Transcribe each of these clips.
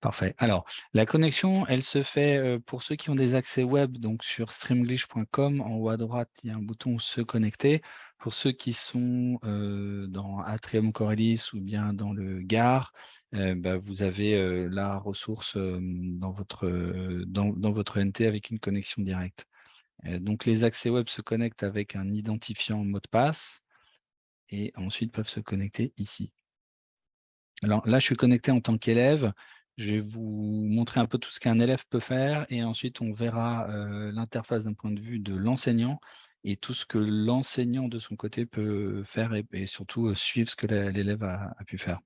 Parfait. Alors, la connexion, elle se fait pour ceux qui ont des accès web, donc sur streamglish.com, en haut à droite, il y a un bouton se connecter. Pour ceux qui sont dans Atrium Corellis ou bien dans le Gard, vous avez la ressource dans votre NT avec une connexion directe. Donc, les accès web se connectent avec un identifiant mot de passe et ensuite peuvent se connecter ici. Alors là, je suis connecté en tant qu'élève. Je vais vous montrer un peu tout ce qu'un élève peut faire et ensuite on verra l'interface d'un point de vue de l'enseignant et tout ce que l'enseignant de son côté peut faire et surtout suivre ce que l'élève a pu faire.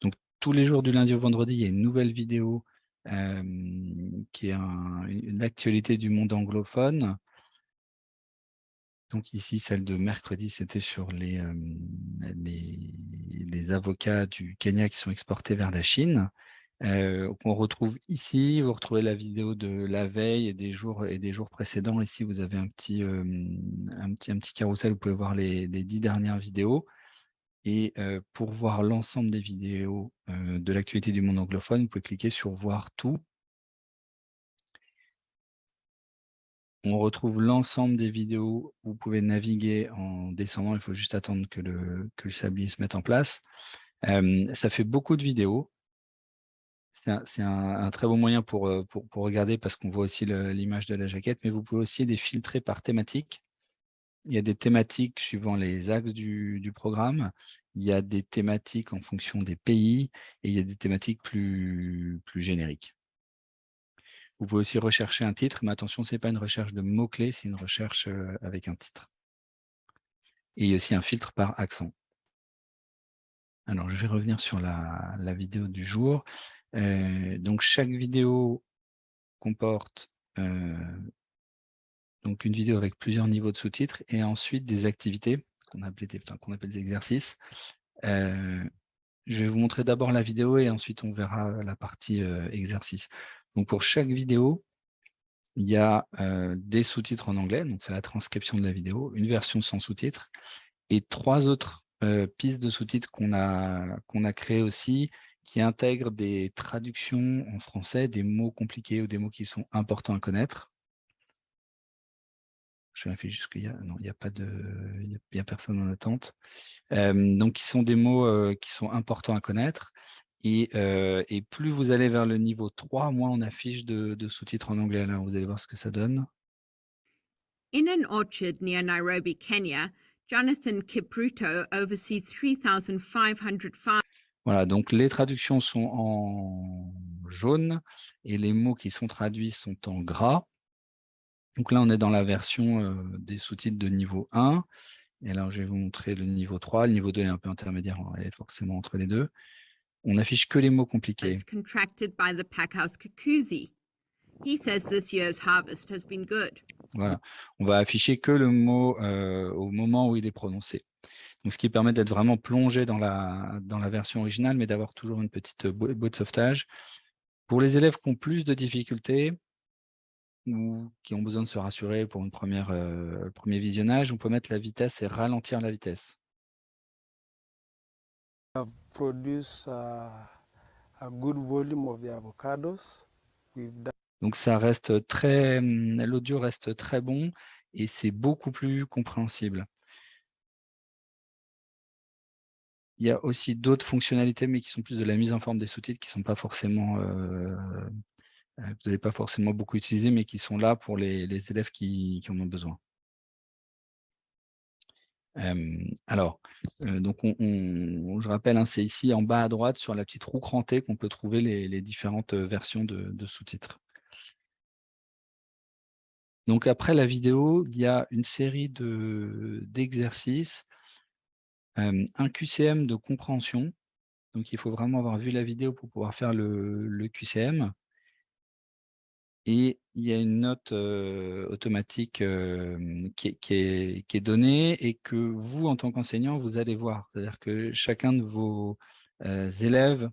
Donc tous les jours du lundi au vendredi, il y a une nouvelle vidéo qui est une actualité du monde anglophone. Donc ici, celle de mercredi, c'était sur les avocats du Kenya qui sont exportés vers la Chine. On retrouve ici, vous retrouvez la vidéo de la veille et des jours précédents. Ici, vous avez un petit carrousel, vous pouvez voir les 10 dernières vidéos. Et pour voir l'ensemble des vidéos de l'actualité du monde anglophone, vous pouvez cliquer sur voir tout. On retrouve l'ensemble des vidéos. Vous pouvez naviguer en descendant. Il faut juste attendre que le sablier se mette en place. Ça fait beaucoup de vidéos. C'est un très bon moyen pour regarder parce qu'on voit aussi l'image de la jaquette, mais vous pouvez aussi les filtrer par thématique. Il y a des thématiques suivant les axes du programme. Il y a des thématiques en fonction des pays et il y a des thématiques plus génériques. Vous pouvez aussi rechercher un titre, mais attention, ce n'est pas une recherche de mots-clés, c'est une recherche avec un titre. Et il y a aussi un filtre par accent. Alors, je vais revenir sur la vidéo du jour. Donc, chaque vidéo comporte donc une vidéo avec plusieurs niveaux de sous-titres et ensuite des activités qu'on appelle des exercices. Je vais vous montrer d'abord la vidéo et ensuite on verra la partie exercice. Donc, pour chaque vidéo, il y a des sous-titres en anglais, donc c'est la transcription de la vidéo, une version sans sous-titres, et 3 autres pistes de sous-titres qu'on a créées aussi, qui intègrent des traductions en français, des mots compliqués ou des mots qui sont importants à connaître. Je vérifie juste qu'il y a non, il y a personne en attente. Donc qui sont des mots qui sont importants à connaître et plus vous allez vers le niveau 3, moins on affiche de sous-titres en anglais. Là, vous allez voir ce que ça donne. In an orchard near Nairobi, Kenya, Jonathan Kipruto oversees 3,500 farms. Voilà, donc les traductions sont en jaune et les mots qui sont traduits sont en gras. Donc là, on est dans la version des sous-titres de niveau 1. Et alors, je vais vous montrer le niveau 3. Le niveau 2 est un peu intermédiaire, elle est forcément entre les deux. On n'affiche que les mots compliqués. Contracted by the packhouse Kakuzi. He says this year's harvest has been good. Voilà, on va afficher que le mot au moment où il est prononcé. Donc, ce qui permet d'être vraiment plongé dans la version originale, mais d'avoir toujours une petite bouée de sauvetage. Pour les élèves qui ont plus de difficultés ou qui ont besoin de se rassurer pour une premier visionnage, on peut mettre la vitesse et ralentir la vitesse. Have produced a good volume of the avocados. Donc l'audio reste très bon et c'est beaucoup plus compréhensible. Il y a aussi d'autres fonctionnalités, mais qui sont plus de la mise en forme des sous-titres, qui sont pas forcément, vous n'allez pas forcément beaucoup utiliser, mais qui sont là pour les élèves qui en ont besoin. Donc je rappelle, hein, c'est ici en bas à droite sur la petite roue crantée qu'on peut trouver les différentes versions de sous-titres. Donc après la vidéo, il y a une série d'exercices, un QCM de compréhension. Donc il faut vraiment avoir vu la vidéo pour pouvoir faire le QCM. Et il y a une note automatique qui est donnée et que vous, en tant qu'enseignant, vous allez voir. C'est-à-dire que chacun de vos élèves,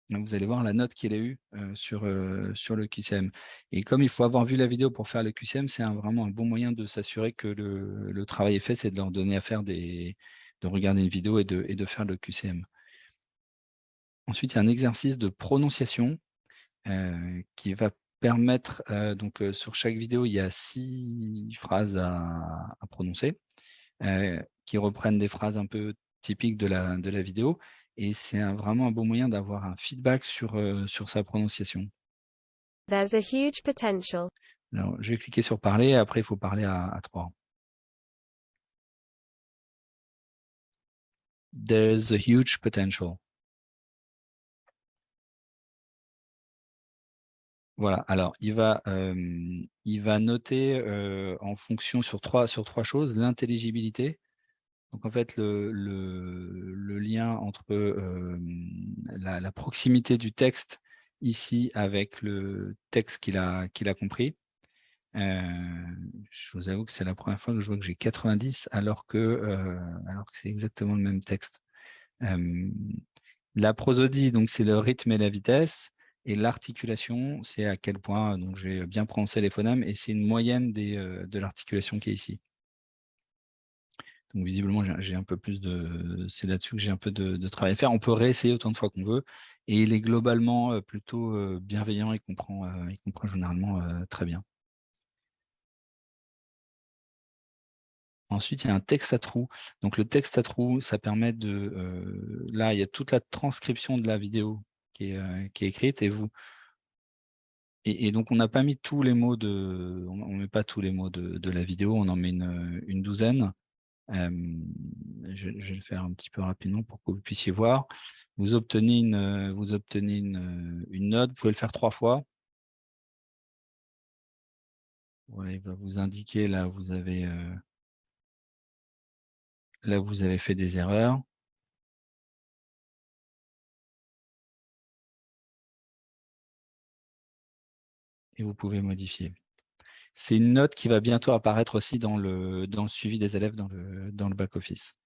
vous allez voir la note qu'il a eue sur le QCM. Et comme il faut avoir vu la vidéo pour faire le QCM, c'est vraiment un bon moyen de s'assurer que le travail est fait, c'est de leur donner à faire de regarder une vidéo et de faire le QCM. Ensuite, il y a un exercice de prononciation. qui va permettre, donc sur chaque vidéo, il y a 6 phrases à prononcer, qui reprennent des phrases un peu typiques de la vidéo et c'est vraiment un bon moyen d'avoir un feedback sur sa prononciation. There's a huge potential. Alors, je vais cliquer sur parler, après il faut parler à 3. There's a huge potential. Voilà, alors il va noter, en fonction sur trois choses, l'intelligibilité. Donc en fait, le lien entre, la proximité du texte ici avec le texte qu'il a compris. Je vous avoue que c'est la première fois que je vois que j'ai 90 alors que c'est exactement le même texte. La prosodie, donc c'est le rythme et la vitesse et l'articulation, c'est à quel point donc j'ai bien prononcé les phonèmes et c'est une moyenne de l'articulation qui est ici. Donc visiblement, j'ai un peu plus c'est là-dessus que j'ai un peu de travail à faire. On peut réessayer autant de fois qu'on veut et il est globalement, plutôt, bienveillant, il comprend généralement, très bien. Ensuite, il y a un texte à trous. Donc le texte à trous, ça permet là, il y a toute la transcription de la vidéo qui est écrite et donc on n'a pas mis tous les mots on met pas tous les mots de la vidéo, on en met une douzaine. Je vais le faire un petit peu rapidement pour que vous puissiez voir. Vous obtenez une note, vous pouvez le faire 3 fois. Voilà, il va vous indiquer là vous avez fait des erreurs. Et vous pouvez modifier. C'est une note qui va bientôt apparaître aussi dans le suivi des élèves dans le back office.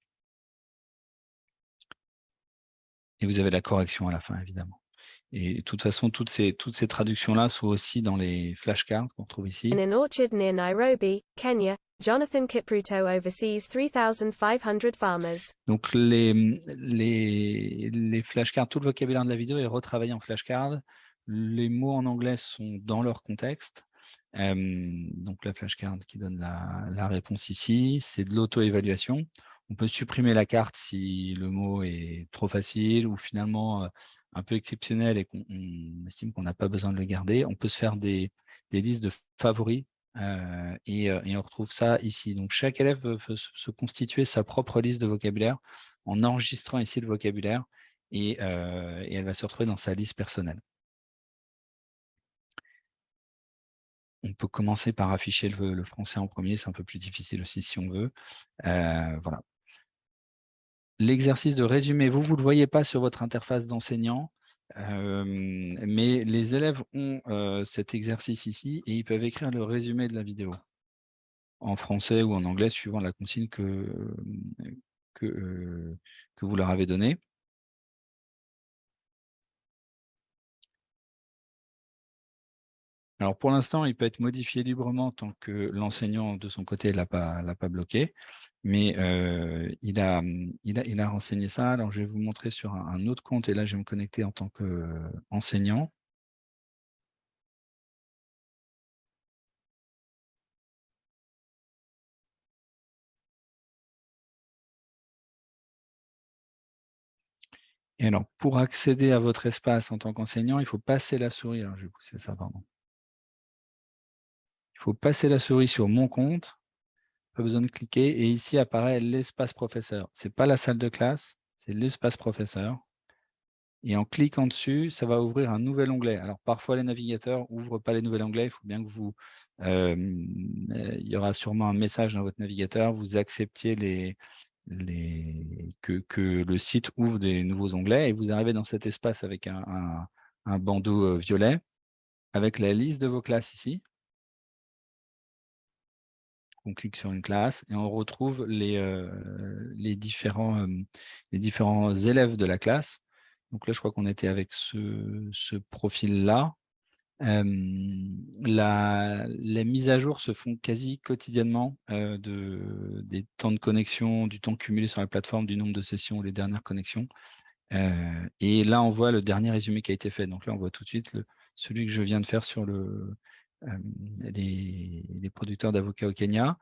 Et vous avez la correction à la fin, évidemment. Et de toute façon, toutes ces traductions-là sont aussi dans les flashcards qu'on trouve ici. In an orchard near Nairobi, Kenya, Jonathan Kipruto oversees 3,500 farmers. Donc les flashcards, tout le vocabulaire de la vidéo est retravaillé en flashcards. Les mots en anglais sont dans leur contexte. Donc la flashcard qui donne la réponse ici, c'est de l'auto-évaluation. On peut supprimer la carte si le mot est trop facile ou finalement un peu exceptionnel et qu'on estime qu'on n'a pas besoin de le garder. On peut se faire des listes de favoris et on retrouve ça ici. Donc chaque élève peut se constituer sa propre liste de vocabulaire en enregistrant ici le vocabulaire et elle va se retrouver dans sa liste personnelle. On peut commencer par afficher le français en premier, c'est un peu plus difficile aussi si on veut. Voilà. L'exercice de résumé, vous ne le voyez pas sur votre interface d'enseignant, mais les élèves ont cet exercice ici et ils peuvent écrire le résumé de la vidéo en français ou en anglais suivant la consigne que vous leur avez donnée. Alors pour l'instant, il peut être modifié librement tant que l'enseignant de son côté l'a pas bloqué, mais il a renseigné ça. Alors je vais vous montrer sur un autre compte et là je vais me connecter en tant qu'enseignant. Et alors pour accéder à votre espace en tant qu'enseignant, il faut passer la souris. Alors je vais pousser ça, pardon. Il faut passer la souris sur mon compte, pas besoin de cliquer et ici apparaît l'espace professeur. C'est pas la salle de classe, c'est l'espace professeur. Et en cliquant dessus, ça va ouvrir un nouvel onglet. Alors parfois les navigateurs ouvrent pas les nouveaux onglets, il faut bien que il y aura sûrement un message dans votre navigateur, vous acceptiez que le site ouvre des nouveaux onglets et vous arrivez dans cet espace avec un bandeau violet, avec la liste de vos classes ici. On clique sur une classe et on retrouve les différents élèves de la classe. Donc là, je crois qu'on était avec ce profil-là. Les mises à jour se font quasi quotidiennement des temps de connexion, du temps cumulé sur la plateforme, du nombre de sessions, les dernières connexions. Et là, on voit le dernier résumé qui a été fait. Donc là, on voit tout de suite celui que je viens de faire sur les producteurs d'avocats au Kenya.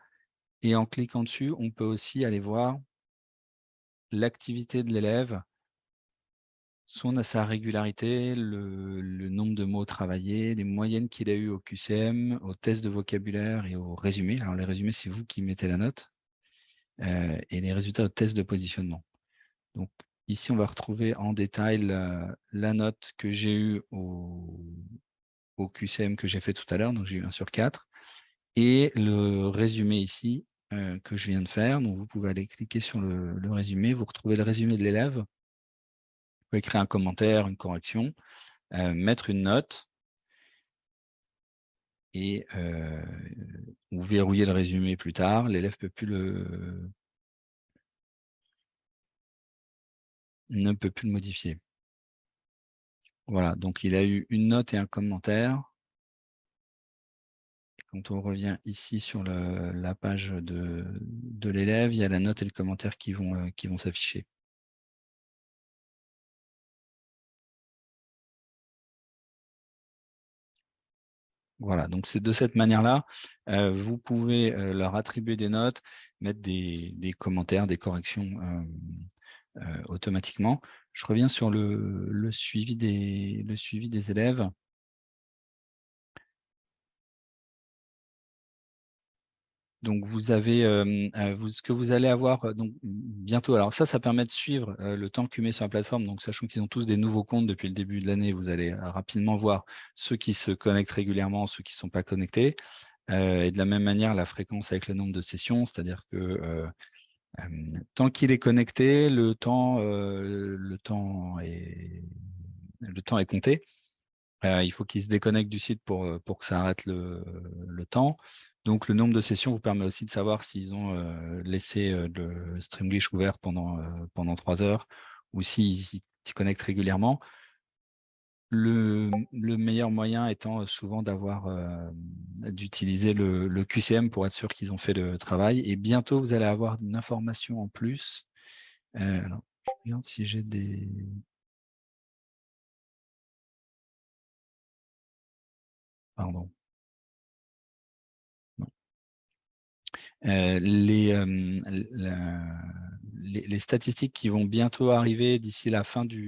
Et en cliquant dessus, on peut aussi aller voir l'activité de l'élève, sa régularité, le nombre de mots travaillés, les moyennes qu'il a eues au QCM, au test de vocabulaire et au résumé. Alors les résumés, c'est vous qui mettez la note. Et les résultats au test de positionnement. Donc ici, on va retrouver en détail la note que j'ai eue au QCM que j'ai fait tout à l'heure, donc j'ai eu 1 sur 4, et le résumé ici que je viens de faire. Donc vous pouvez aller cliquer sur le résumé, vous retrouvez le résumé de l'élève, vous pouvez écrire un commentaire, une correction, mettre une note, et ou verrouiller le résumé plus tard. L'élève ne peut plus le modifier. Voilà, donc il a eu une note et un commentaire. Quand on revient ici sur la page de l'élève, il y a la note et le commentaire qui vont s'afficher. Voilà, donc c'est de cette manière-là, vous pouvez leur attribuer des notes, mettre des commentaires, des corrections automatiquement. Je reviens sur le suivi des élèves. Donc vous avez, ce que vous allez avoir donc bientôt, alors ça permet de suivre le temps cumulé sur la plateforme, donc sachant qu'ils ont tous des nouveaux comptes depuis le début de l'année, vous allez rapidement voir ceux qui se connectent régulièrement, ceux qui ne sont pas connectés, et de la même manière, la fréquence avec le nombre de sessions, c'est-à-dire que tant qu'il est connecté, le temps est compté. Il faut qu'il se déconnecte du site pour que ça arrête le temps. Donc, le nombre de sessions vous permet aussi de savoir s'ils ont laissé le Streamglish ouvert pendant 3 heures ou s'ils s'y connectent régulièrement. Le meilleur moyen étant souvent d'utiliser le QCM pour être sûr qu'ils ont fait le travail. Et bientôt, vous allez avoir une information en plus. Alors, je regarde si j'ai des... Pardon. Non. Les statistiques qui vont bientôt arriver d'ici la fin qui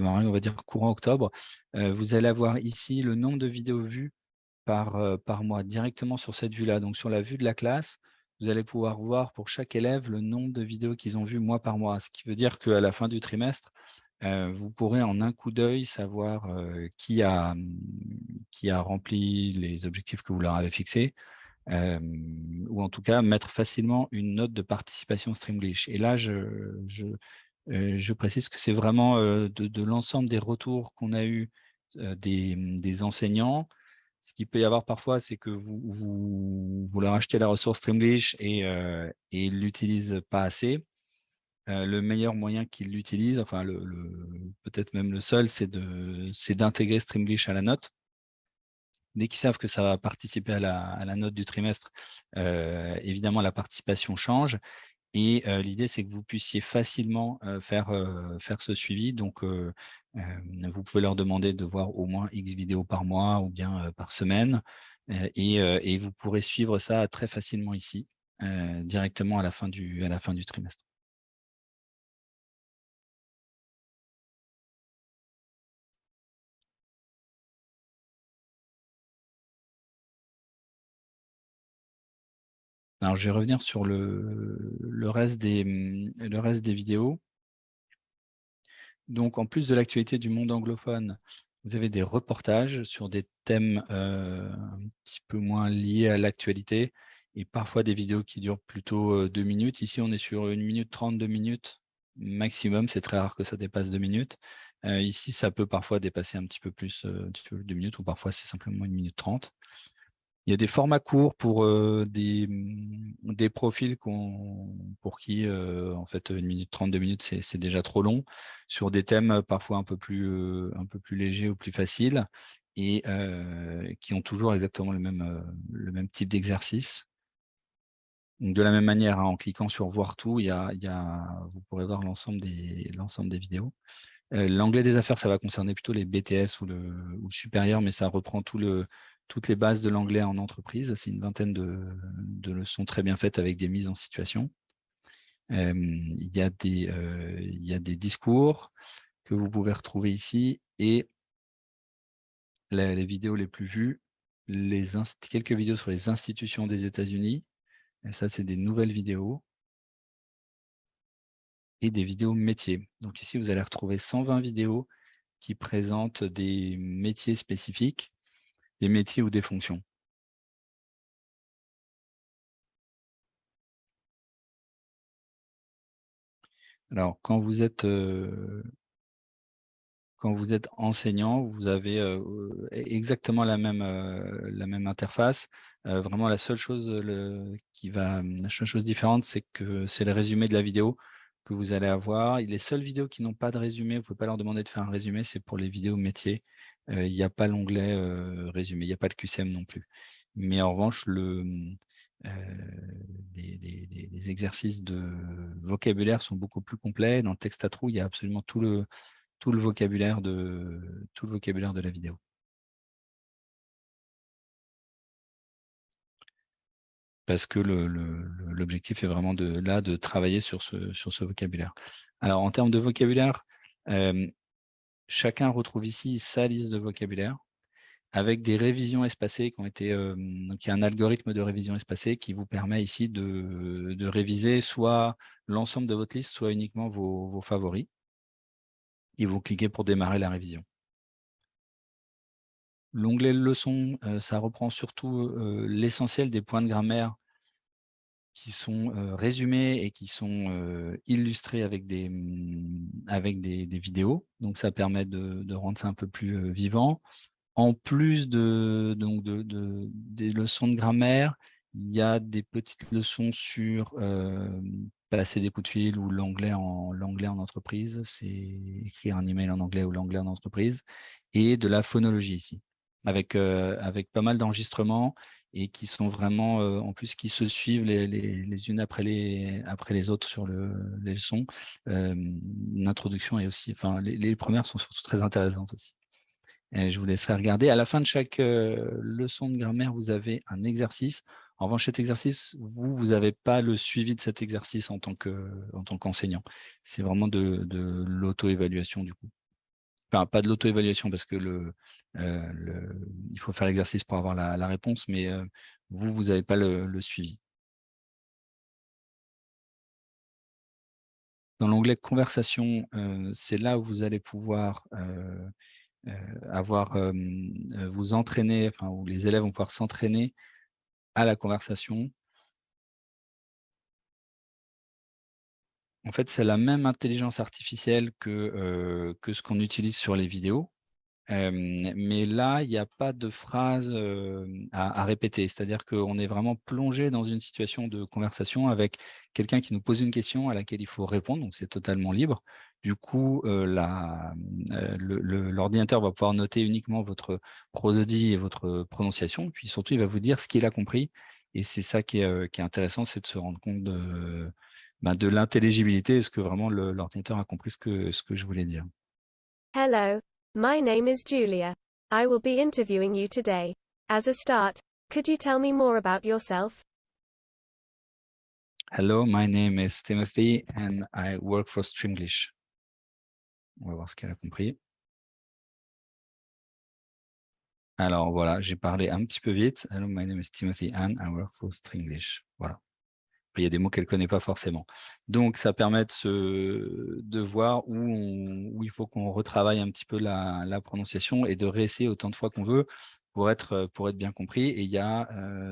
vont arriver, on va dire, courant octobre, vous allez avoir ici le nombre de vidéos vues par mois, directement sur cette vue-là. Donc, sur la vue de la classe, vous allez pouvoir voir pour chaque élève le nombre de vidéos qu'ils ont vues mois par mois, ce qui veut dire qu'à la fin du trimestre, vous pourrez en un coup d'œil savoir qui a rempli les objectifs que vous leur avez fixés, ou en tout cas mettre facilement une note de participation Streamglish. Et là, je précise que c'est vraiment de l'ensemble des retours qu'on a eu des enseignants. Ce qu'il peut y avoir parfois, c'est que vous leur achetez la ressource Streamglish et ils ne l'utilisent pas assez. Le meilleur moyen qu'ils l'utilisent, enfin peut-être même le seul, c'est d'intégrer Streamglish à la note. Dès qu'ils savent que ça va participer à la note du trimestre, évidemment, la participation change. Et l'idée, c'est que vous puissiez facilement faire ce suivi. Donc, vous pouvez leur demander de voir au moins X vidéos par mois ou bien par semaine. Et vous pourrez suivre ça très facilement ici, directement à la fin du trimestre. Alors, je vais revenir sur le reste des vidéos. Donc, en plus de l'actualité du monde anglophone, vous avez des reportages sur des thèmes un petit peu moins liés à l'actualité et parfois des vidéos qui durent plutôt 2 minutes. Ici, on est sur 1 minute 30, 2 minutes maximum. C'est très rare que ça dépasse 2 minutes. Ici, ça peut parfois dépasser un petit peu plus, 2 minutes, ou parfois c'est simplement 1 minute 30. Il y a des formats courts pour des profils pour qui, en fait, 1 minute 30, 2 minutes, c'est déjà trop long, sur des thèmes parfois un peu plus légers ou plus faciles, et qui ont toujours exactement le même type d'exercice. Donc, de la même manière, hein, en cliquant sur voir tout, vous pourrez voir l'ensemble des vidéos. L'anglais des affaires, ça va concerner plutôt les BTS ou le supérieur, mais ça reprend toutes les bases de l'anglais en entreprise. C'est une vingtaine de leçons très bien faites avec des mises en situation. Il y a des discours que vous pouvez retrouver ici et les vidéos les plus vues, quelques vidéos sur les institutions des États-Unis. Et ça, c'est des nouvelles vidéos. Et des vidéos métiers. Donc ici, vous allez retrouver 120 vidéos qui présentent des métiers spécifiques, des métiers ou des fonctions. Alors, quand vous êtes enseignant, vous avez exactement la même interface. Vraiment, la seule chose différente, c'est que c'est le résumé de la vidéo que vous allez avoir. Les seules vidéos qui n'ont pas de résumé, vous ne pouvez pas leur demander de faire un résumé, c'est pour les vidéos métiers. Il n'y a pas l'onglet résumé, il n'y a pas de QCM non plus. Mais en revanche, les exercices de vocabulaire sont beaucoup plus complets. Dans le texte à trous, il y a absolument tout le vocabulaire de la vidéo. Parce que l'objectif est vraiment de travailler sur ce vocabulaire. Alors, en termes de vocabulaire, chacun retrouve ici sa liste de vocabulaire avec des révisions espacées qui ont été... donc, il y a un algorithme de révision espacée qui vous permet ici de réviser soit l'ensemble de votre liste, soit uniquement vos favoris. Et vous cliquez pour démarrer la révision. L'onglet leçons, ça reprend surtout l'essentiel des points de grammaire qui sont résumés et qui sont illustrés avec des vidéos. Donc, ça permet de rendre ça un peu plus vivant. En plus des leçons de grammaire, il y a des petites leçons sur passer des coups de fil ou l'anglais en entreprise. C'est écrire un email en anglais ou l'anglais en entreprise. Et de la phonologie ici, avec pas mal d'enregistrements et qui sont vraiment, en plus, qui se suivent les unes après les autres sur les leçons. L'introduction est aussi, enfin, les premières sont surtout très intéressantes aussi. Et je vous laisserai regarder. À la fin de chaque leçon de grammaire, vous avez un exercice. En revanche, cet exercice, vous n'avez pas le suivi de cet exercice en tant qu'enseignant. C'est vraiment de l'auto-évaluation du coup. Enfin, pas de l'auto-évaluation parce que il faut faire l'exercice pour avoir la réponse, mais vous n'avez pas le suivi. Dans l'onglet conversation, c'est là où vous allez pouvoir vous entraîner, enfin, où les élèves vont pouvoir s'entraîner à la conversation. En fait, c'est la même intelligence artificielle que ce qu'on utilise sur les vidéos. Mais là, il n'y a pas de phrase à répéter. C'est-à-dire qu'on est vraiment plongé dans une situation de conversation avec quelqu'un qui nous pose une question à laquelle il faut répondre, donc c'est totalement libre. Du coup, l'ordinateur va pouvoir noter uniquement votre prosodie et votre prononciation, puis surtout, il va vous dire ce qu'il a compris. Et c'est ça qui est intéressant, c'est de se rendre compte de l'intelligibilité, est-ce que vraiment l'ordinateur a compris ce que je voulais dire. Hello, my name is Julia. I will be interviewing you today. As a start, could you tell me more about yourself? Hello, my name is Timothy and I work for Streamglish. On va voir ce qu'elle a compris. Alors voilà, j'ai parlé un petit peu vite. Hello, my name is Timothy and I work for Streamglish. Voilà. Il y a des mots qu'elle ne connaît pas forcément. Donc, ça permet de voir où il faut qu'on retravaille un petit peu la prononciation et de réessayer autant de fois qu'on veut pour être bien compris. Et il y a,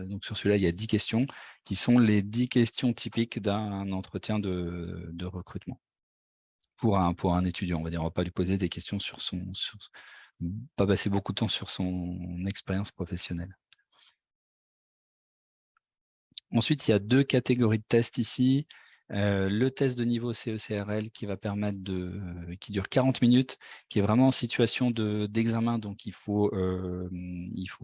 donc sur celui-là, il y a 10 questions qui sont les 10 questions typiques d'un entretien de recrutement pour un étudiant. On va dire, on ne va pas lui poser des questions pas passer beaucoup de temps sur son expérience professionnelle. Ensuite, il y a 2 catégories de tests ici. Le test de niveau CE-CRL qui va permettre qui dure 40 minutes, qui est vraiment en situation d'examen, donc il faut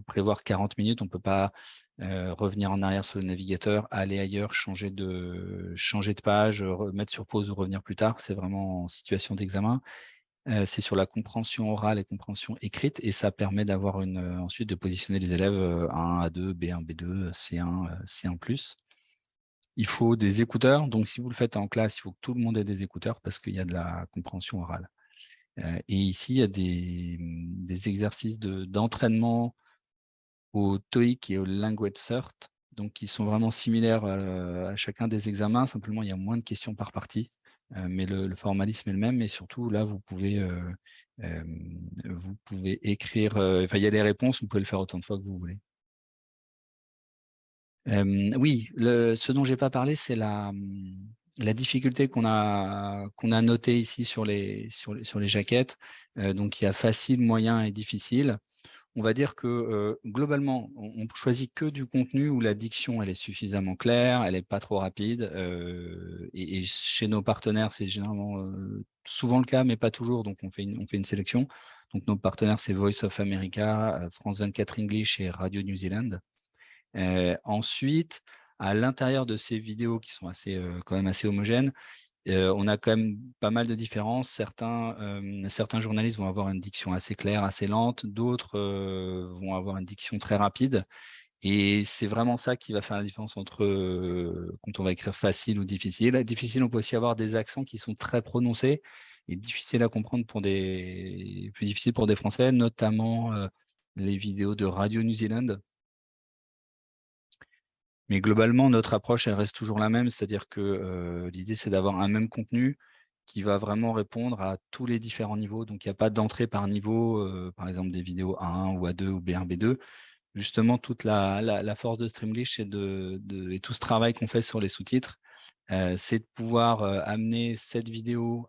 prévoir 40 minutes. On ne peut pas revenir en arrière sur le navigateur, aller ailleurs, changer de page, mettre sur pause ou revenir plus tard. C'est vraiment en situation d'examen. C'est sur la compréhension orale et compréhension écrite, et ça permet d'avoir ensuite de positionner les élèves A1, A2, B1, B2, C1, C1+. Il faut des écouteurs, donc si vous le faites en classe, il faut que tout le monde ait des écouteurs parce qu'il y a de la compréhension orale. Et ici, il y a des exercices d'entraînement au TOEIC et au Language Cert, donc qui sont vraiment similaires à chacun des examens. Simplement, il y a moins de questions par partie, mais le formalisme est le même. Et surtout, là, vous pouvez écrire, enfin, il y a des réponses, vous pouvez le faire autant de fois que vous voulez. Oui, ce dont j'ai pas parlé, c'est la difficulté qu'on a notée ici sur les jaquettes. Donc, il y a facile, moyen et difficile. On va dire que globalement, on choisit que du contenu où la diction elle est suffisamment claire, elle n'est pas trop rapide. Et chez nos partenaires, c'est généralement souvent le cas, mais pas toujours. Donc, on fait une sélection. Donc, nos partenaires, c'est Voice of America, France 24 English et Radio New Zealand. Ensuite, à l'intérieur de ces vidéos qui sont quand même assez homogènes, on a quand même pas mal de différences. Certains journalistes vont avoir une diction assez claire, assez lente, d'autres vont avoir une diction très rapide. Et c'est vraiment ça qui va faire la différence entre quand on va écrire facile ou difficile. Difficile, on peut aussi avoir des accents qui sont très prononcés et difficiles à comprendre plus difficiles pour des Français, notamment les vidéos de Radio New Zealand. Mais globalement, notre approche, elle reste toujours la même, c'est-à-dire que l'idée, c'est d'avoir un même contenu qui va vraiment répondre à tous les différents niveaux. Donc, il n'y a pas d'entrée par niveau, par exemple des vidéos A1 ou A2 ou B1, B2. Justement, toute la force de Streamlish et tout ce travail qu'on fait sur les sous-titres, c'est de pouvoir amener cette vidéo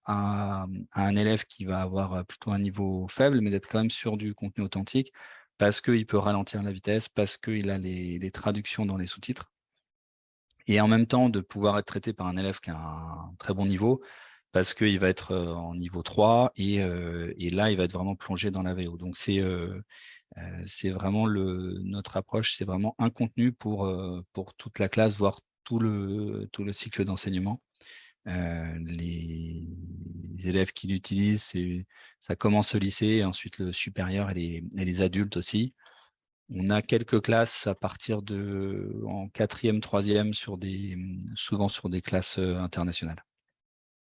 à un élève qui va avoir plutôt un niveau faible, mais d'être quand même sur du contenu authentique, parce qu'il peut ralentir la vitesse, parce qu'il a les traductions dans les sous-titres, et en même temps de pouvoir être traité par un élève qui a un très bon niveau, parce qu'il va être en niveau 3, et là, il va être vraiment plongé dans la VO. Donc, c'est vraiment notre approche, c'est vraiment un contenu pour toute la classe, voire tout le cycle d'enseignement. Les élèves qui l'utilisent, ça commence au lycée, et ensuite le supérieur et les adultes aussi. On a quelques classes à partir en 4e, 3e, souvent sur des classes internationales.